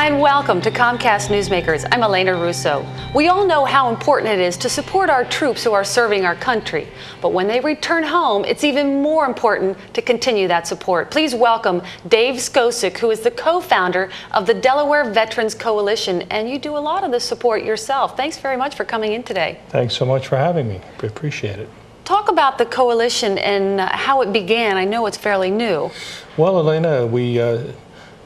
Hi and welcome to Comcast Newsmakers. I'm Elena Russo. We all know how important it is to support our troops who are serving our country. But when they return home, it's even more important to continue that support. Please welcome Dave Skocik, who is the co-founder of the Delaware Veterans Coalition. And you do a lot of the support yourself. Thanks very much for coming in today. Thanks so much for having me. We appreciate it. Talk about the coalition and how it began. I know it's fairly new. Well, Elena, we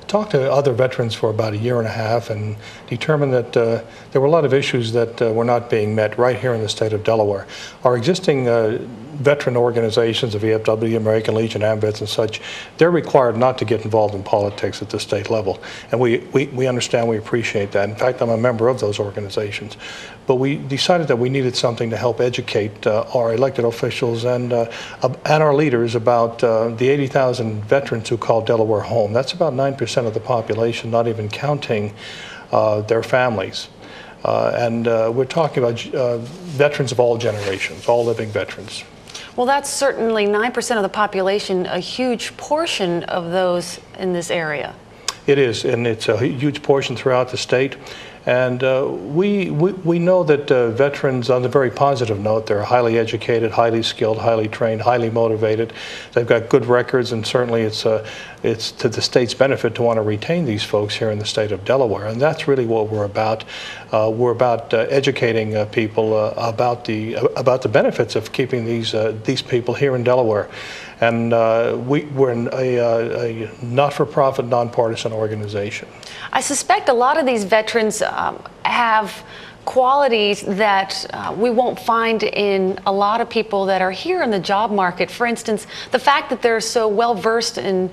talked to other veterans for about a year and a half and determined that there were a lot of issues that were not being met right here in the state of Delaware. Our existing veteran organizations, the VFW, American Legion, AMVETS and such, they're required not to get involved in politics at the state level. And we understand, we appreciate that. In fact, I'm a member of those organizations. But we decided that we needed something to help educate our elected officials and our leaders about the 80,000 veterans who call Delaware home. That's about 9% of the population, not even counting their families. We're talking about veterans of all generations, all living veterans. Well, that's certainly 9% of the population, a huge portion of those in this area. It is, and it's a huge portion throughout the state. And we know that veterans, on a very positive note, they're highly educated, highly skilled, highly trained, highly motivated. They've got good records, and certainly it's to the state's benefit to want to retain these folks here in the state of Delaware. And that's really what we're about. We're about educating people about the benefits of keeping these people here in Delaware. And we're a not-for-profit, nonpartisan organization. I suspect a lot of these veterans have qualities that we won't find in a lot of people that are here in the job market. For instance, the fact that they're so well versed in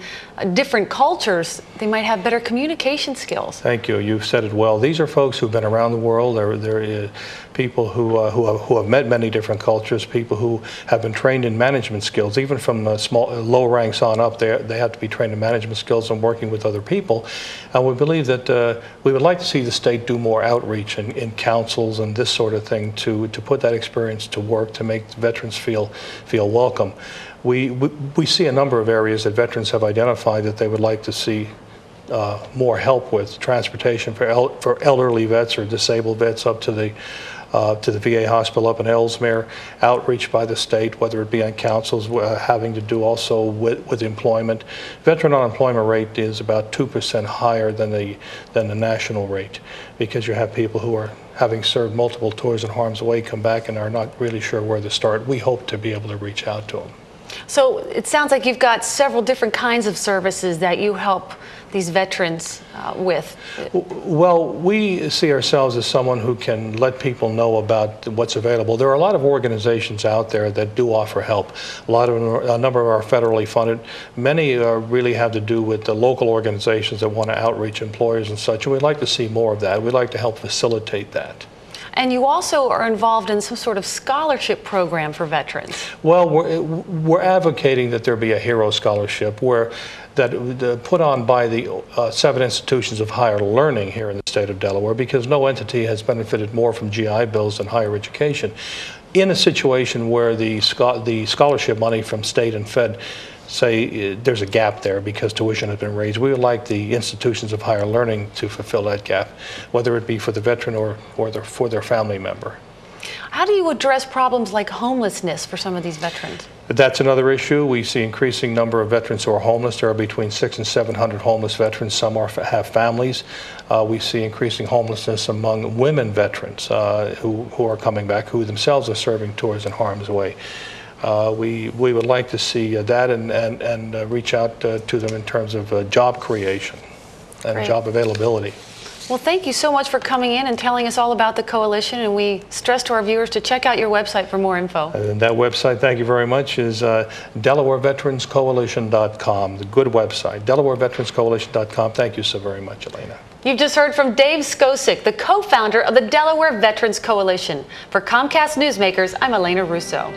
different cultures, they might have better communication skills. Thank you. You've said it well. These are folks who've been around the world. They're people who have met many different cultures, people who have been trained in management skills. Even from low ranks on up, they have to be trained in management skills and working with other people. And we believe that we would like to see the state do more outreach in councils and this sort of thing to put that experience to work, to make veterans feel welcome. We see a number of areas that veterans have identified that they would like to see more help with: transportation for elderly vets or disabled vets up to the VA hospital up in Ellesmere, outreach by the state, whether it be on councils, having to do also with employment. Veteran unemployment rate is about 2% higher than the national rate, because you have people who are having served multiple tours in harm's way come back and are not really sure where to start. We hope to be able to reach out to them. So it sounds like you've got several different kinds of services that you help these veterans with. Well, we see ourselves as someone who can let people know about what's available. There are a lot of organizations out there that do offer help. A number of them are federally funded. Many really have to do with the local organizations that want to outreach employers and such, and we'd like to see more of that. We'd like to help facilitate that. And you also are involved in some sort of scholarship program for veterans. Well, we're advocating that there be a hero scholarship put on by the 7 institutions of higher learning here in the state of Delaware, because no entity has benefited more from GI Bills than higher education. In a situation where the scholarship money from state and fed, say there's a gap there because tuition has been raised, we would like the institutions of higher learning to fulfill that gap, whether it be for the veteran or for their family member. How do you address problems like homelessness for some of these veterans? That's another issue. We see increasing number of veterans who are homeless. There are between 600 and 700 homeless veterans. Some have families. We see increasing homelessness among women veterans who are coming back, who themselves are serving tours in harm's way. We would like to see that and reach out to them in terms of job creation and Great. Job availability. Well, thank you so much for coming in and telling us all about the coalition, and we stress to our viewers to check out your website for more info. And that website, thank you very much, is DelawareVeteransCoalition.com, the good website, DelawareVeteransCoalition.com. Thank you so very much, Elena. You've just heard from Dave Skocik, the co-founder of the Delaware Veterans Coalition. For Comcast Newsmakers, I'm Elena Russo.